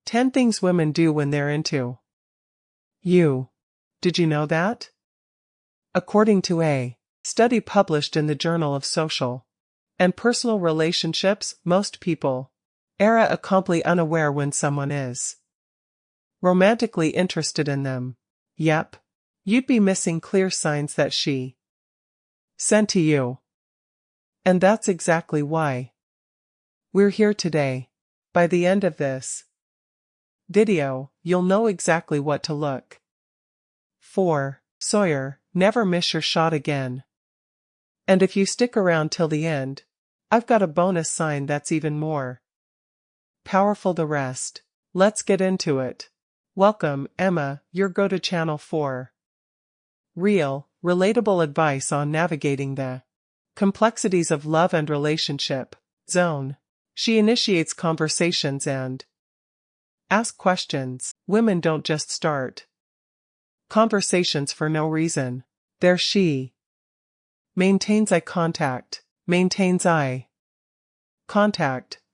10 things women do when they're into you. Did you know that? According to a study published in the Journal of Social and Personal Relationships, most people are completely unaware when someone is romantically interested in them. Yep. You'd be missing clear signs that she sent to you. And that's exactly why we're here today. By the end of this video, you'll know exactly what to look for. Sawyer, never miss your shot again. And if you stick around till the end, I've got a bonus sign that's even more powerful. The rest. Let's get into it. Welcome, Emma, your go-to channel for real, relatable advice on navigating the complexities of love and relationship. Zone. She initiates conversations and asks questions. Women don't just start conversations for no reason. She maintains eye contact,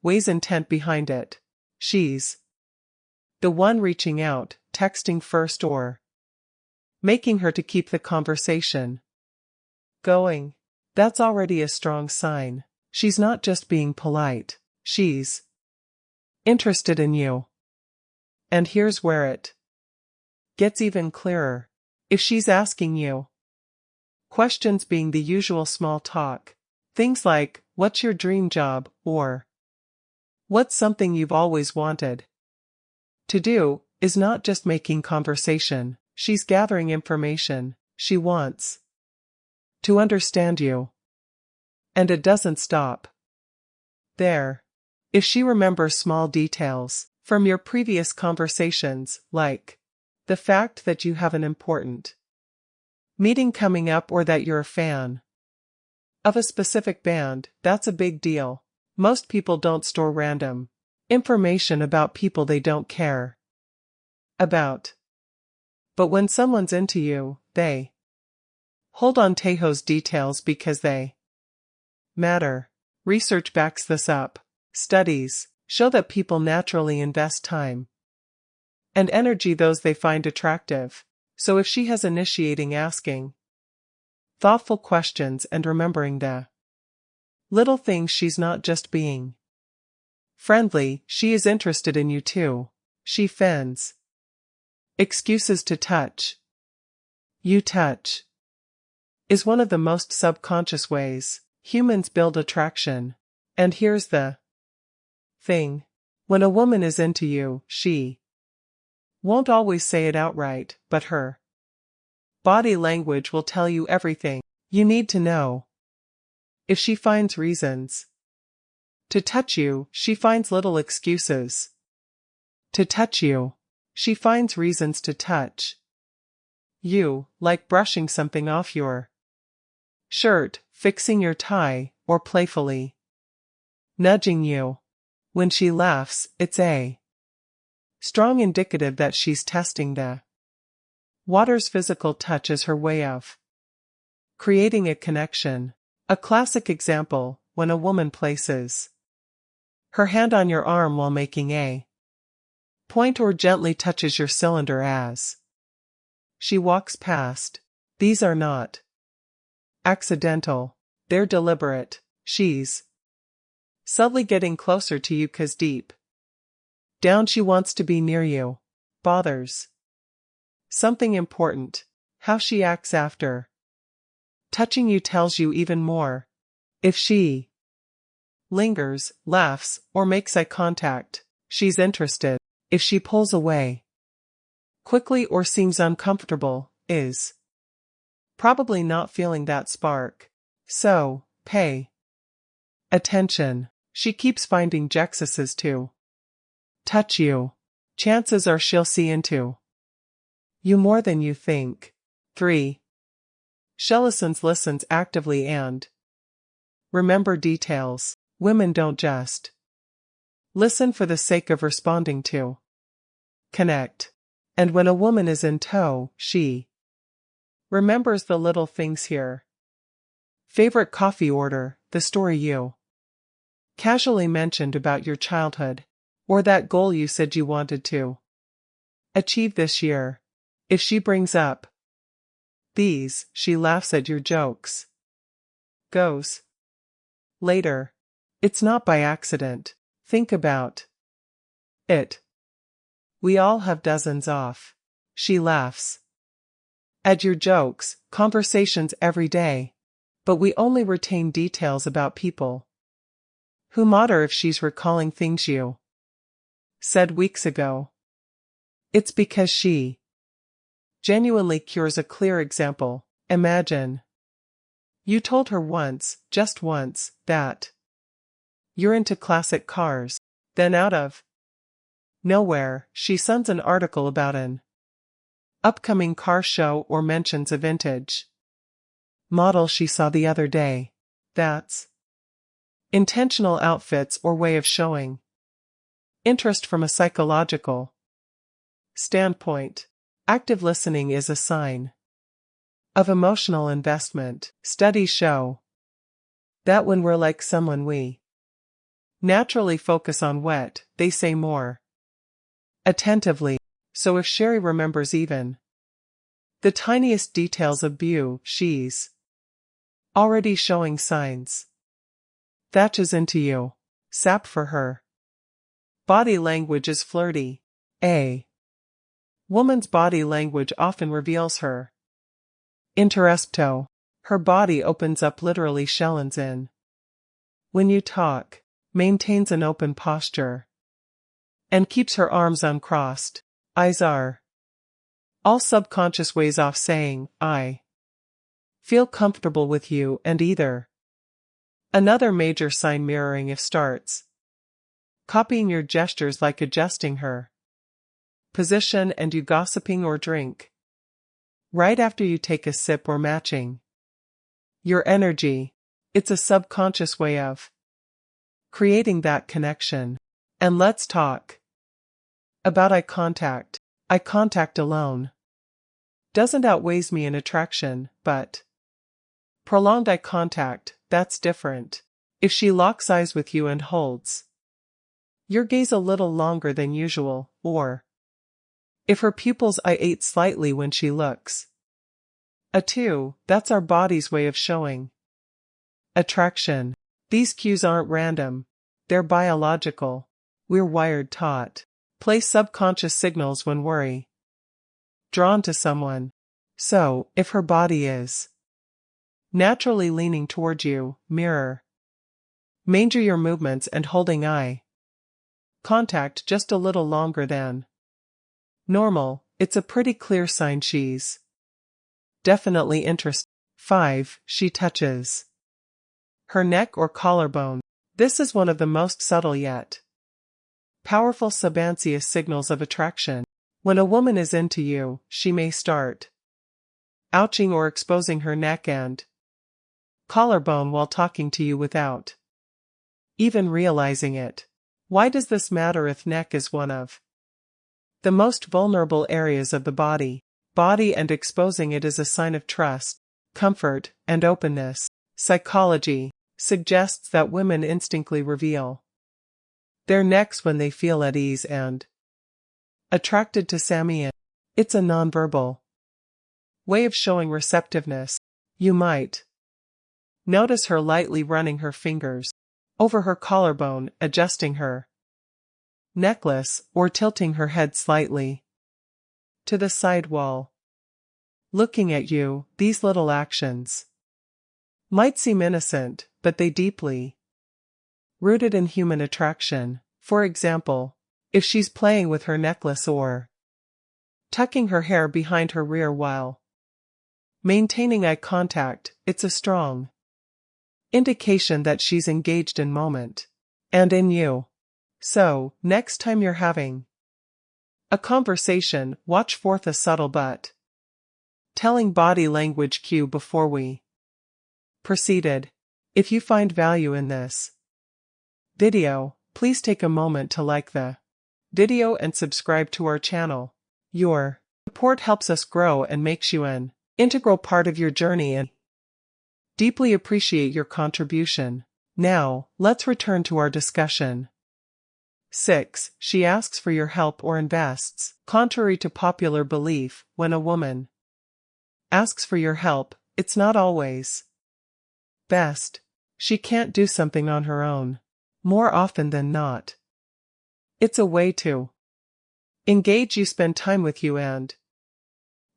weighs intent behind it. She's the one reaching out, texting first or making her to keep the conversation going. That's already a strong sign. She's not just being polite. She's interested in you. And here's where it gets even clearer. If she's asking you questions, being the usual small talk, things like, what's your dream job, or what's something you've always wanted to do, is not just making conversation. She's gathering information. She wants to understand you. And it doesn't stop there. If she remembers small details from your previous conversations, like the fact that you have an important meeting coming up or that you're a fan of a specific band, that's a big deal. Most people don't store random information about people they don't care about. But when someone's into you, they hold on to those details because they matter. Research backs this up. Studies show that people naturally invest time and energy those they find attractive. So if she has initiating asking thoughtful questions and remembering the little things, she's not just being friendly, she is interested in you too. She finds excuses to touch you. Touch is one of the most subconscious ways humans build attraction. And here's the thing. When a woman is into you, she won't always say it outright, but her body language will tell you everything you need to know. If she finds reasons to touch you, she finds little excuses to touch you. She finds reasons to touch you, like brushing something off your shirt, fixing your tie, or playfully nudging you. When she laughs, it's a strong indicative that she's testing the waters. Physical touch is her way of creating a connection. A classic example, when a woman places her hand on your arm while making a point or gently touches your cylinder as she walks past. These are not accidental. They're deliberate. She's subtly getting closer to you 'cause deep down she wants to be near you. Bothers something important. How she acts after touching you tells you even more. If she lingers, laughs, or makes eye contact, she's interested. If she pulls away quickly or seems uncomfortable, is probably not feeling that spark. So, pay attention. She keeps finding excuses to touch you. Chances are she'll see into you more than you think. 3. She listens actively and remember details. Women don't just listen for the sake of responding to connect. And when a woman is in tow, she remembers the little things here. Favorite coffee order, the story you casually mentioned about your childhood, Or that goal you said you wanted to achieve this year. If she brings up these, she laughs at your jokes. Goes. Later. It's not by accident. Think about it. We all have dozens off. She laughs at your jokes, conversations every day. But we only retain details about people who matter if she's recalling things you said weeks ago. It's because she genuinely cures a clear example. Imagine you told her once, just once, that you're into classic cars. Then out of nowhere, she sends an article about an upcoming car show or mentions a vintage model she saw the other day. That's intentional outfits or way of showing interest from a psychological standpoint. Active listening is a sign of emotional investment. Studies show that when we're like someone we naturally focus on what they say more attentively. So if Sherry remembers even the tiniest details of Beau, she's already showing signs. Thatches into you. Sap for her. Body language is flirty. A woman's body language often reveals her interesto. Her body opens up, literally shellens in. When you talk, maintains an open posture, and keeps her arms uncrossed. Eyes are all subconscious ways off saying, I feel comfortable with you, and either. Another major sign mirroring if starts copying your gestures, like adjusting her position and you gossiping or drink right after you take a sip, or matching your energy. It's a subconscious way of creating that connection. And let's talk about eye contact. Eye contact alone doesn't outweigh me in attraction, but prolonged eye contact, that's different. If she locks eyes with you and holds your gaze a little longer than usual, or if her pupils dilate slightly when she looks at you, that's our body's way of showing attraction. These cues aren't random. They're biological. We're wired taught place subconscious signals when worry drawn to someone. So, if her body is naturally leaning toward you, mirror manger your movements and holding eye contact just a little longer than normal. It's a pretty clear sign she's definitely interested. 5. She touches her neck or collarbone. This is one of the most subtle yet powerful subconscious signals of attraction. When a woman is into you, she may start ouching or exposing her neck and collarbone while talking to you without even realizing it. Why does this matter if neck is one of the most vulnerable areas of the body, and exposing it is a sign of trust, comfort, and openness? Psychology suggests that women instinctively reveal their necks when they feel at ease and attracted to Samian. It's a nonverbal way of showing receptiveness. You might notice her lightly running her fingers over her collarbone, adjusting her necklace, or tilting her head slightly to the side while looking at you. These little actions might seem innocent, but they deeply rooted in human attraction. For example, if she's playing with her necklace or tucking her hair behind her rear while maintaining eye contact, it's a strong indication that she's engaged in moment and in you. So, next time you're having a conversation, watch forth a subtle but telling body language cue before we proceeded. If you find value in this video, please take a moment to like the video and subscribe to our channel. Your support helps us grow and makes you an integral part of your journey, and deeply appreciate your contribution. Now, let's return to our discussion. 6. She asks for your help or invests. Contrary to popular belief, when a woman asks for your help, it's not always best. She can't do something on her own. More often than not, it's a way to engage you, spend time with you, and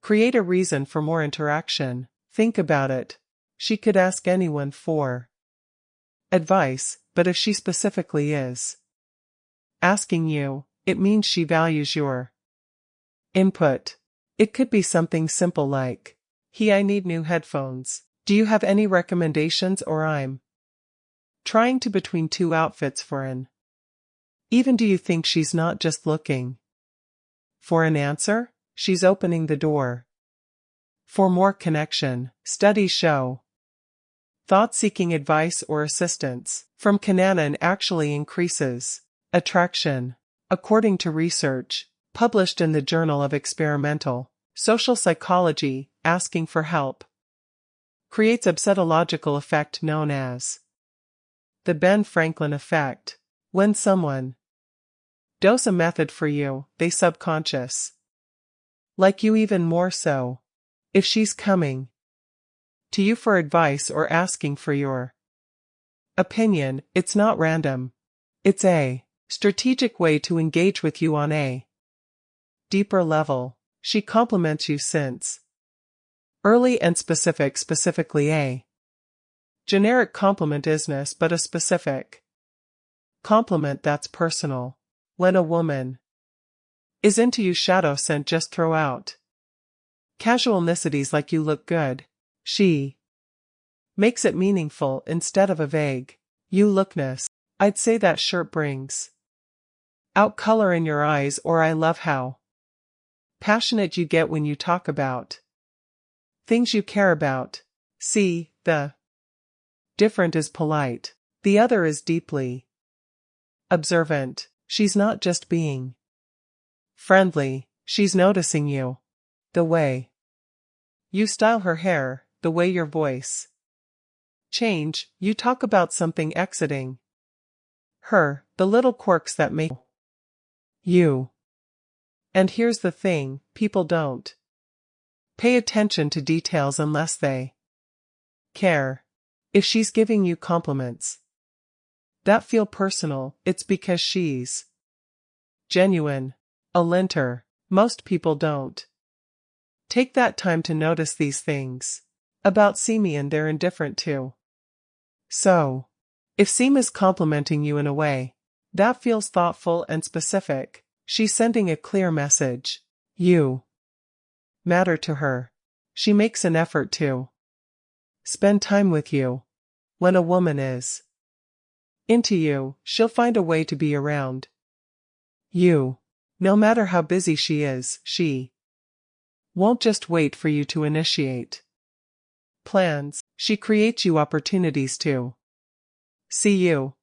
create a reason for more interaction. Think about it. She could ask anyone for advice, but if she specifically is asking you, it means she values your input. It could be something simple like, I need new headphones. Do you have any recommendations? Or I'm trying to between two outfits for an. Even do you think she's not just looking for an answer? She's opening the door for more connection. Studies show thought-seeking advice or assistance from Kananan actually increases attraction. According to research published in the Journal of Experimental Social Psychology, asking for help creates a psychological effect known as the Ben Franklin effect. When someone does a method for you, they subconscious like you even more so. If she's coming to you for advice or asking for your opinion, it's not random. It's a strategic way to engage with you on a deeper level. She compliments you since early and specific. Specifically, a generic compliment isn't, but a specific compliment that's personal. When a woman is into you, shadow scent, just throw out casual niceties like you look good. She makes it meaningful instead of a vague you lookness. I'd say that shirt brings out color in your eyes, or I love how passionate you get when you talk about things you care about. See, the different is polite. The other is deeply observant. She's not just being friendly, she's noticing you. The way you style her hair, the way your voice change, you talk about something exiting her, the little quirks that make you. And here's the thing, people don't pay attention to details unless they care. If she's giving you compliments that feel personal, it's because she's genuine. A linter. Most people don't take that time to notice these things about Simi, and they're indifferent too. So, if Sim is complimenting you in a way that feels thoughtful and specific, she's sending a clear message. You matter to her. She makes an effort to spend time with you. When a woman is into you, she'll find a way to be around you. No matter how busy she is, she won't just wait for you to initiate plans. She creates you opportunities to see you.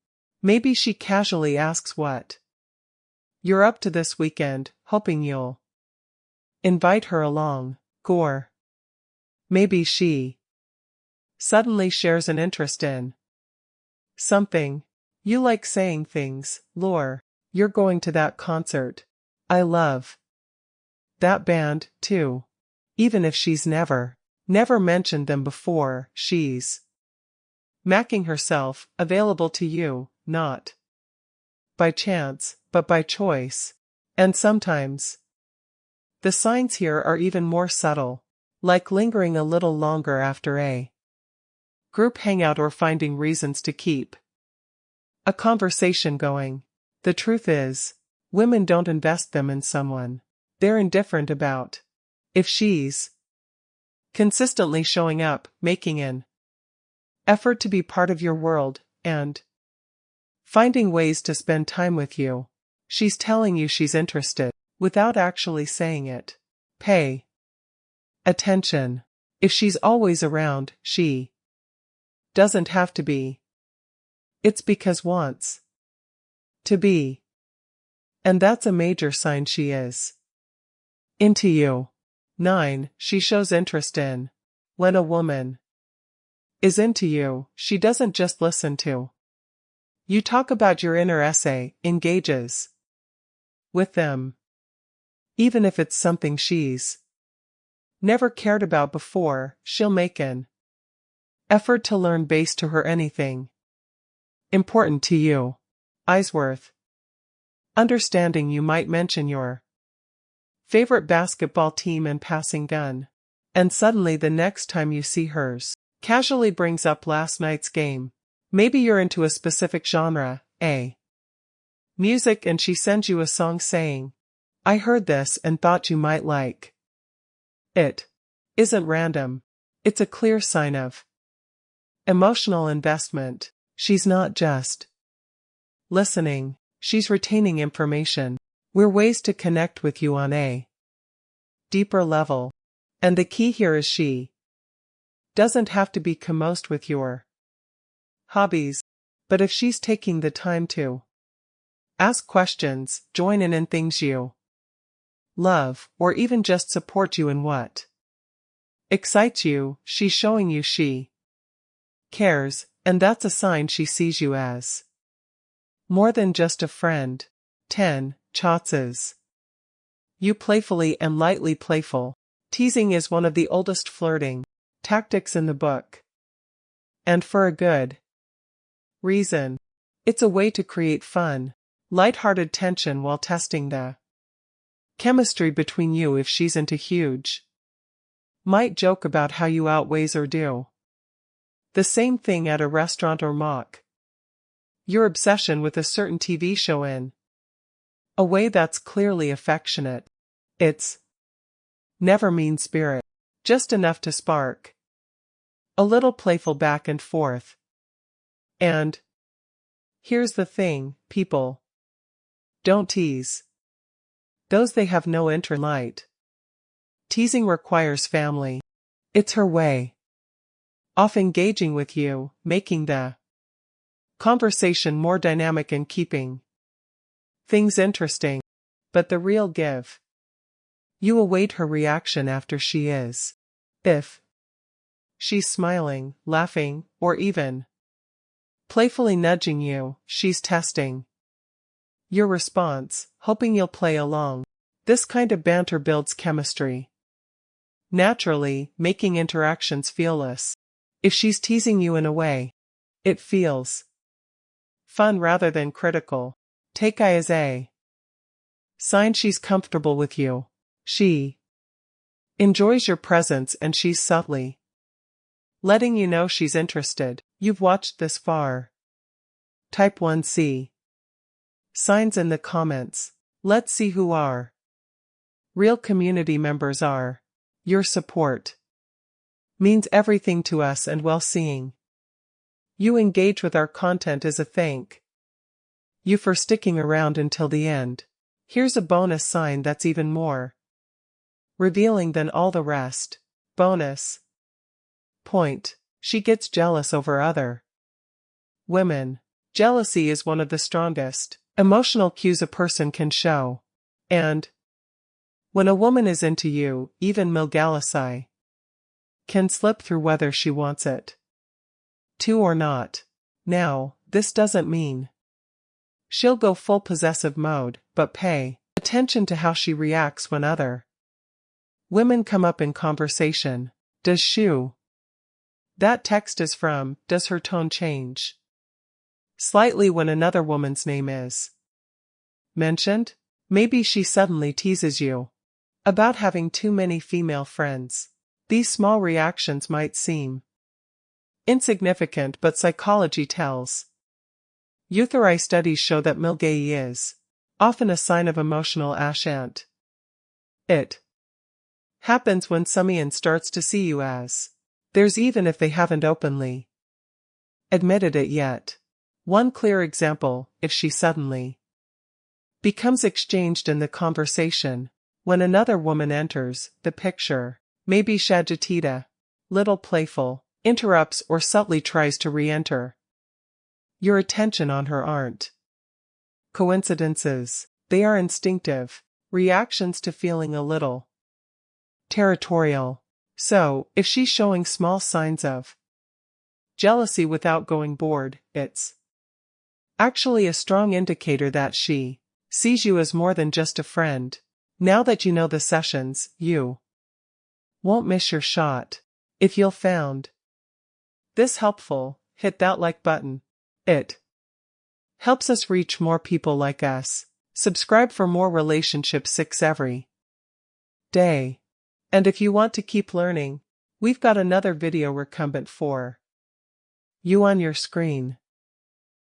Maybe she casually asks what you're up to this weekend, hoping you'll invite her along. Or maybe she suddenly shares an interest in something you like, saying things, Lore, you're going to that concert. I love that band, too. Even if she's never mentioned them before, she's making herself available to you, not by chance, but by choice. And sometimes the signs here are even more subtle, like lingering a little longer after a group hangout or finding reasons to keep a conversation going. The truth is, women don't invest them in someone they're indifferent about. If she's consistently showing up, making an effort to be part of your world, and finding ways to spend time with you, she's telling you she's interested, without actually saying it. Pay attention. If she's always around, she doesn't have to be. It's because wants to be. And that's a major sign she is into you. 9. She shows interest in. When a woman is into you, she doesn't just listen to You talk about your inner essay, engages with them. Even if it's something she's never cared about before, she'll make an effort to learn based to her anything important to you. Eisworth. Understanding you might mention your favorite basketball team and passing gun. And suddenly the next time you see hers, casually brings up last night's game. Maybe you're into a specific genre, music, and she sends you a song saying, I heard this and thought you might like it. Isn't random. It's a clear sign of emotional investment. She's not just listening, she's retaining information. We're ways to connect with you on a deeper level. And the key here is she doesn't have to be composed with your hobbies, but if she's taking the time to ask questions, join in things you love, or even just support you in what excites you, she's showing you she cares, and that's a sign she sees you as more than just a friend. 10. Chotzes. You playfully and lightly playful. Teasing is one of the oldest flirting tactics in the book. And for a good reason. It's a way to create fun, light-hearted tension while testing the chemistry between you. If she's into huge, might joke about how you outweighs or do the same thing at a restaurant or mock your obsession with a certain TV show in a way that's clearly affectionate. It's never mean-spirit, just enough to spark a little playful back and forth. And here's the thing, people don't tease those they have no interest in. Light teasing requires family. It's her way of engaging with you, making the conversation more dynamic and keeping things interesting. But the real give. You await her reaction after she is. If she's smiling, laughing, or even playfully nudging you, she's testing your response, hoping you'll play along. This kind of banter builds chemistry naturally, making interactions feel less. If she's teasing you in a way, it feels fun rather than critical. Take I as a sign she's comfortable with you. She enjoys your presence and she's subtly letting you know she's interested. You've watched this far. Type 1C. Signs in the comments. Let's see who our real community members are. Your support means everything to us, and while seeing you engage with our content is a thank you for sticking around until the end. Here's a bonus sign that's even more revealing than all the rest. Bonus point. She gets jealous over other women. Jealousy is one of the strongest emotional cues a person can show. And when a woman is into you, even jealousy can slip through whether she wants it to or not. Now, this doesn't mean she'll go full possessive mode, but pay attention to how she reacts when other women come up in conversation. Does that text is from, does her tone change slightly when another woman's name is mentioned? Maybe she suddenly teases you about having too many female friends. These small reactions might seem insignificant, but psychology tells Youtheri studies show that milgayi is often a sign of emotional ashant. It happens when someone starts to see you as theirs, even if they haven't openly admitted it yet. One clear example, if she suddenly becomes exchanged in the conversation when another woman enters the picture, maybe Shagitita, little playful, interrupts or subtly tries to re-enter your attention on her aren't coincidences. They are instinctive reactions to feeling a little territorial. So, if she's showing small signs of jealousy without going bored, it's Actually a strong indicator that she sees you as more than just a friend. Now that you know the sessions, you won't miss your shot. If you'll found this helpful, hit that like button. It helps us reach more people like us. Subscribe for more relationship 6 every day. And if you want to keep learning, we've got another video recumbent for you on your screen.